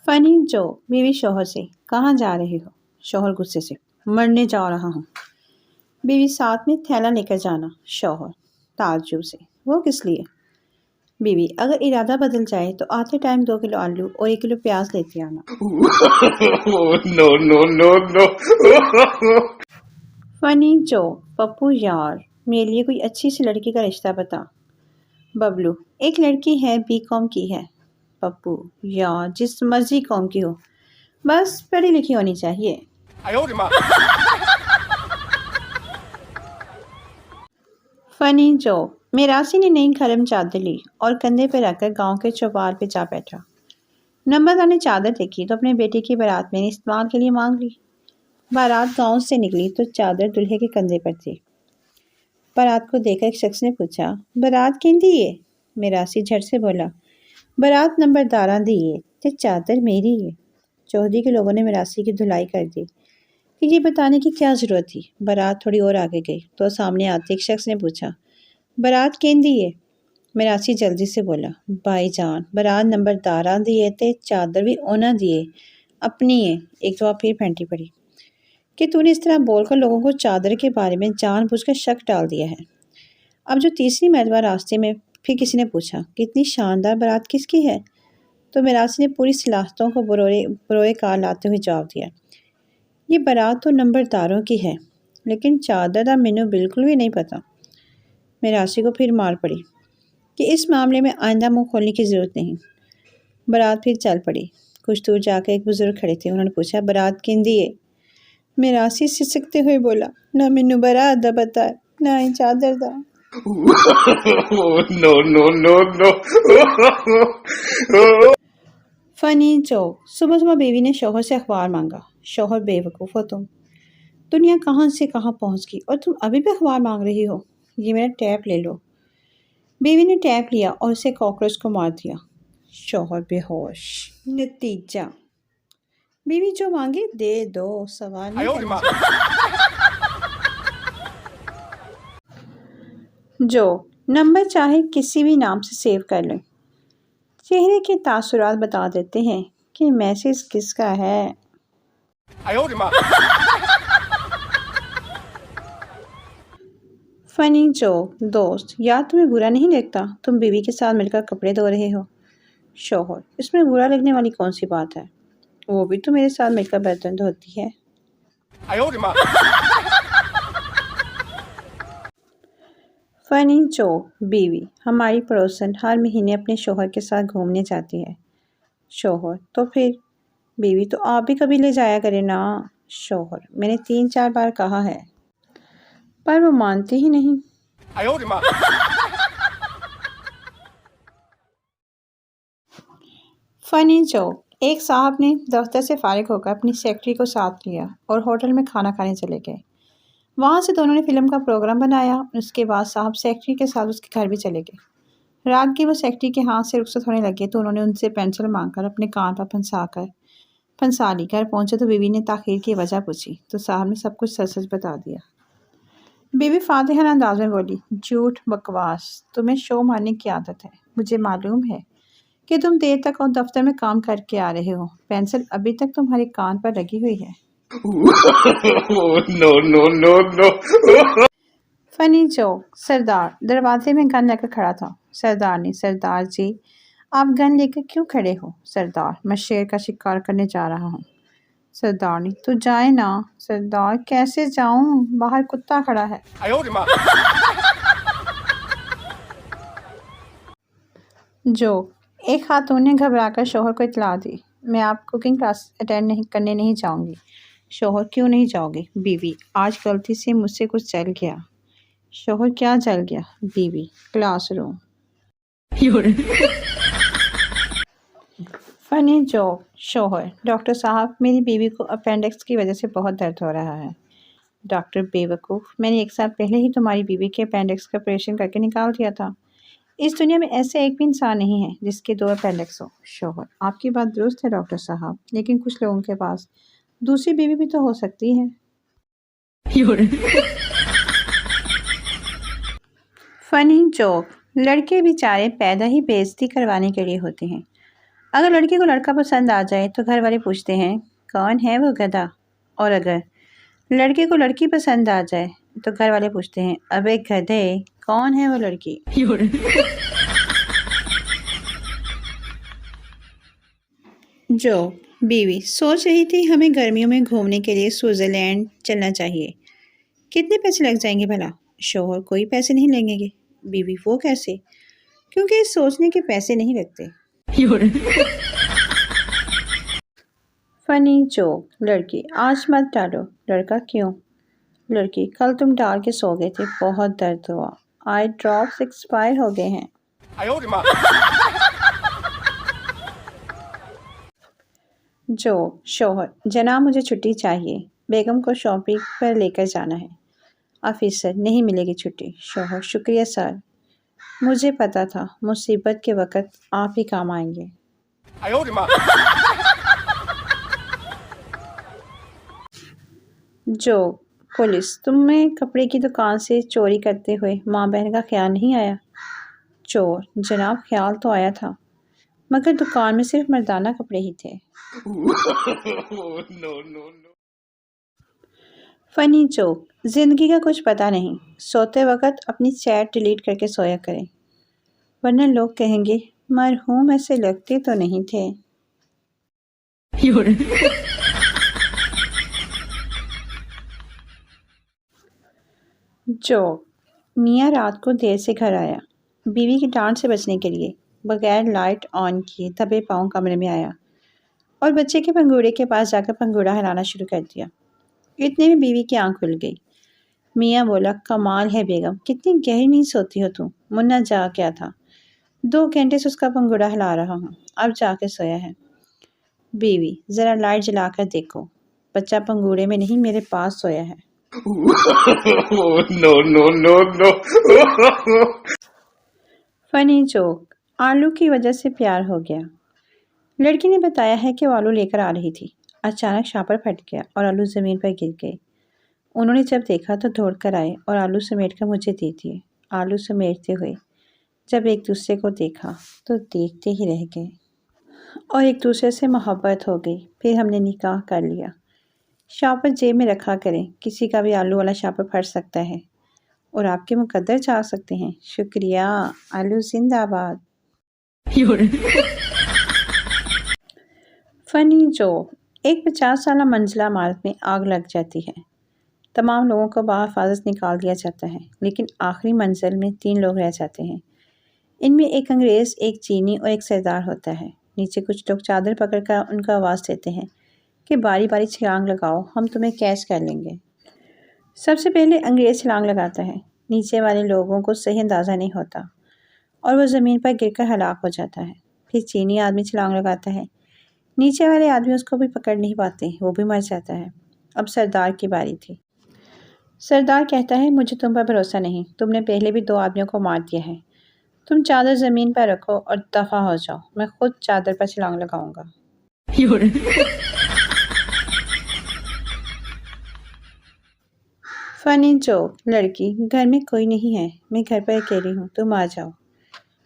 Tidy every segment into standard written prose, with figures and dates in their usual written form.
Funny जो बीवी शौहर से कहाँ जा रही हो। शौहर गुस्से से मरने जा रहा हूँ। बीवी साथ में थैला लेकर जाना। शौहर ताज्जुब से वो किस लिए। बीवी अगर इरादा बदल जाए तो आते टाइम 2 किलो आलू और 1 किलो प्याज लेते आना। no, no, no, no. Funny जो पप्पू यार मेरे लिए कोई अच्छी सी लड़की का रिश्ता बता। बबलू एक लड़की है बीकॉम की है। पप्पू यार जिस मर्जी कॉम की हो बस पढ़ी लिखी होनी चाहिए। फनी जो मेरासी ने नई खरम चादर ली और कंधे पर रखकर गांव के चौपाल पे जा बैठा। नंबरदार ने चादर देखी तो अपने बेटे की बारात में इस्तेमाल के लिए मांग ली। बारात गांव से निकली तो चादर दूल्हे के कंधे पर थी। बारात को देखकर एक शख्स ने पूछा, बारात किंदी है। मेरासी झट से बोला, बारात नंबरदारा दी है ते चादर मेरी है। चौधरी के लोगों ने मेरासी की धुलाई कर दी कि ये बताने की क्या ज़रूरत थी। बारात थोड़ी और आगे गई तो सामने आते एक शख्स ने पूछा, बारात केंदी है। मेरासी जल्दी से बोला, भाईजान बारात नंबरदारा दी है ते चादर भी ओना दिए अपनी है। एक दफ़ा फिर फेंटी पड़ी कि तूने इस तरह बोलकर लोगों को चादर के बारे में जानबूझकर शक डाल दिया है। अब जो तीसरी मरतबा रास्ते में फिर किसी ने पूछा कि इतनी शानदार बारात किसकी है, तो मेरासी ने पूरी सलाहतों को बरोए कार लाते हुए जवाब दिया, ये बारात तो नंबरदारों की है लेकिन चादर का मैनू बिल्कुल भी नहीं पता। मेरासी को फिर मार पड़ी कि इस मामले में आइंदा मुंह खोलने की ज़रूरत नहीं। बारात फिर चल पड़ी। कुछ दूर जाकर एक बुज़ुर्ग खड़े थे। उन्होंने पूछा, बारात किंदी है। मेरासी सिसकते हुए बोला, ना मैनू बारात दा पता है ना ही चादर दा। no, no, no, no. Funny joke सुबह सुबह बीवी ने शौहर से अखबार मांगा। शौहर बेवकूफ़ हो तुम, दुनिया कहाँ से कहाँ पहुँच गई और तुम अभी भी अखबार मांग रही हो। ये मेरा टैप ले लो। बीवी ने टैप लिया और उसे कॉकरोच को मार दिया। शौहर बेहोश। नतीजा बीवी जो मांगे दे दो, सवाल नहीं करना। जो नंबर चाहे किसी भी नाम से सेव कर लें, चेहरे के तासुरात बता देते हैं कि मैसेज किसका है। फनी जो दोस्त यार तुम्हें बुरा नहीं लगता तुम बीवी के साथ मिलकर कपड़े धो रहे हो। शौहर इसमें बुरा लगने वाली कौन सी बात है, वो भी तो मेरे साथ मिलकर बर्तन धोती है। फनी जो बीवी हमारी पड़ोसन हर महीने अपने शौहर के साथ घूमने जाती है। शौहर तो फिर बीवी तो आप भी कभी ले जाया करे ना। शौहर मैंने 3-4 बार कहा है पर वो मानती ही नहीं। फनी जोक एक साहब ने दफ्तर से फारिग होकर अपनी सेक्रेटरी को साथ लिया और होटल में खाना खाने चले गए। वहाँ से दोनों ने फिल्म का प्रोग्राम बनाया। उसके बाद साहब सेक्रेटरी के साथ उसके घर भी चले गए। रात की वो सेक्रेटरी के हाथ से रुखसत होने लगे तो उन्होंने उनसे पेंसिल मांगकर अपने कान पर फंसा ली। घर पहुँचे तो बीवी ने ताख़ीर की वजह पूछी तो साहब ने सब कुछ सच सच बता दिया। बीवी फातिहाना अंदाज में बोली, झूठ बकवास, तुम्हें शो मारने की आदत है। मुझे मालूम है कि तुम देर तक और दफ्तर में काम करके आ रहे हो। पेंसिल अभी तक तुम्हारे कान पर लगी हुई है। no, no, no, no. Funny joke सरदार दरवाजे में गन लेकर खड़ा था। सरदार ने, सरदार जी आप गन लेकर क्यों खड़े हो। सरदार मैं शेर का शिकार करने जा रहा हूँ। सरदार ने, तू जाए ना। सरदार कैसे जाऊं, बाहर कुत्ता खड़ा है। जोक एक खातून ने घबराकर शौहर को इत्तला दी, मैं आप कुकिंग क्लास अटेंड करने नहीं जाऊंगी। शौहर क्यों नहीं जाओगे। बीवी आज गलती से मुझसे कुछ जल गया। शौहर क्या जल गया। बीवी क्लासरूम। फनी जोक शौहर डॉक्टर साहब मेरी बीवी को अपेंडिक्स की वजह से बहुत दर्द हो रहा है। डॉक्टर बेवकूफ़ मैंने 1 साल पहले ही तुम्हारी बीवी के अपेंडिक्स का ऑपरेशन करके निकाल दिया था। इस दुनिया में ऐसे एक भी इंसान नहीं है जिसके 2 अपेंडिक्स हो। शौहर आपकी बात दुरुस्त है डॉक्टर साहब, लेकिन कुछ लोगों के पास दूसरी बीवी भी तो हो सकती है। फनी जोक लड़के बेचारे पैदा ही बेइज्जती करवाने के लिए होते हैं। اگر لڑکی کو لڑکا پسند آ جائے تو گھر والے پوچھتے ہیں کون ہے وہ گدھا، اور اگر لڑکے کو لڑکی پسند آ جائے تو گھر والے پوچھتے ہیں ابے گدھے کون ہے وہ لڑکی۔ جو بیوی سوچ رہی تھی ہمیں گرمیوں میں گھومنے کے لیے سوئٹزرلینڈ چلنا چاہیے، کتنے پیسے لگ جائیں گے بھلا؟ شوہر کوئی پیسے نہیں لیں گے۔ بیوی وہ کیسے؟ کیونکہ سوچنے کے پیسے نہیں لگتے۔ فنی جوک، لڑکی آج مت ڈالو، لڑکا کیوں؟ لڑکی کل تم ڈال کے سو گئے تھے، بہت درد ہوا، آئی ڈراپس ایکسپائر ہو گئے ہیں۔ جو شوہر، جناب مجھے چھٹی چاہیے، بیگم کو شاپنگ پر لے کر جانا ہے۔ آفیسر، نہیں ملے گی چھٹی۔ شوہر، شکریہ سر، مجھے پتا تھا مصیبت کے وقت آپ ہی کام آئیں گے۔ جو پولیس، تمہیں کپڑے کی دکان سے چوری کرتے ہوئے ماں بہن کا خیال نہیں آیا؟ چور، جناب خیال تو آیا تھا مگر دکان میں صرف مردانہ کپڑے ہی تھے۔ فنی جوک، زندگی کا کچھ پتہ نہیں، سوتے وقت اپنی چیٹ ڈیلیٹ کر کے سویا کریں ورنہ لوگ کہیں گے مرحوم ایسے لگتے تو نہیں تھے۔ جو میاں رات کو دیر سے گھر آیا، بیوی کی ڈانٹ سے بچنے کے لیے بغیر لائٹ آن کیے دبے پاؤں کمرے میں آیا اور بچے کے پنگوڑے کے پاس جا کر پنگوڑا ہلانا شروع کر دیا۔ اتنے میں بیوی کی آنکھ کھل گئی۔ میاں بولا کمال ہے بیگم، کتنی گہری نیند سوتی ہو تم، منا جا کیا تھا، 2 گھنٹے سے اس کا پنگوڑا ہلا رہا ہوں، اب جا کے سویا ہے۔ بیوی، ذرا لائٹ جلا کر دیکھو، بچہ پنگوڑے میں نہیں میرے پاس سویا ہے۔ فنی جوک، آلو کی وجہ سے پیار ہو گیا۔ لڑکی نے بتایا ہے کہ وہ آلو لے کر آ رہی تھی، اچانک شاپر پھٹ گیا اور آلو زمین پر گر گئے۔ انہوں نے جب دیکھا تو دوڑ کر آئے اور آلو سمیٹ کر مجھے دے دیے۔ آلو سمیٹتے ہوئے جب ایک دوسرے کو دیکھا تو دیکھتے ہی رہ گئے اور ایک دوسرے سے محبت ہو گئی، پھر ہم نے نکاح کر لیا۔ شاپر جیب میں رکھا کریں، کسی کا بھی آلو والا شاپر پھٹ سکتا ہے اور آپ کے مقدر جا سکتے ہیں۔ شکریہ، آلو زندہ باد۔ فنی جو، ایک 50 سالہ منزلہ عمارت میں آگ لگ جاتی ہے، تمام لوگوں کو بحفاظت نکال دیا جاتا ہے، لیکن آخری منزل میں 3 لوگ رہ جاتے ہیں۔ ان میں ایک انگریز، ایک چینی اور ایک سردار ہوتا ہے۔ نیچے کچھ لوگ چادر پکڑ کر ان کو آواز دیتے ہیں کہ باری باری چھلانگ لگاؤ، ہم تمہیں کیچ کر لیں گے۔ سب سے پہلے انگریز چھلانگ لگاتا ہے، نیچے والے لوگوں کو صحیح اندازہ نہیں ہوتا اور وہ زمین پر گر کر ہلاک ہو جاتا ہے۔ پھر چینی آدمی چھلانگ لگاتا ہے، نیچے والے آدمی اس کو بھی پکڑ نہیں پاتے، وہ بھی مر جاتا ہے۔ اب سردار کی باری تھی۔ سردار کہتا ہے مجھے تم پر بھروسہ نہیں، تم نے پہلے بھی 2 آدمیوں کو مار دیا ہے، تم چادر زمین پر رکھو اور دفع ہو جاؤ، میں خود چادر پر چھلانگ لگاؤں گا۔ فنی جوک، لڑکی، گھر میں کوئی نہیں ہے، میں گھر پر اکیلی ہوں، تم آ جاؤ۔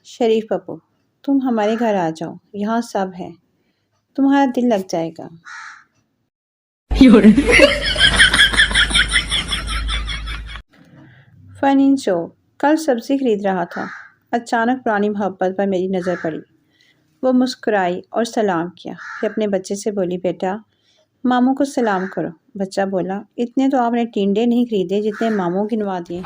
شریف پپو، تم ہمارے گھر آ جاؤ، یہاں سب ہے، تمہارا دل لگ جائے گا۔ فنی جوک، کل سبزی خرید رہا تھا، اچانک پرانی محبت پر میری نظر پڑی، وہ مسکرائی اور سلام کیا، پھر اپنے بچے سے بولی بیٹا ماموں کو سلام کرو۔ بچہ بولا اتنے تو آپ نے ٹینڈے نہیں خریدے جتنے ماموں گنوا دیے۔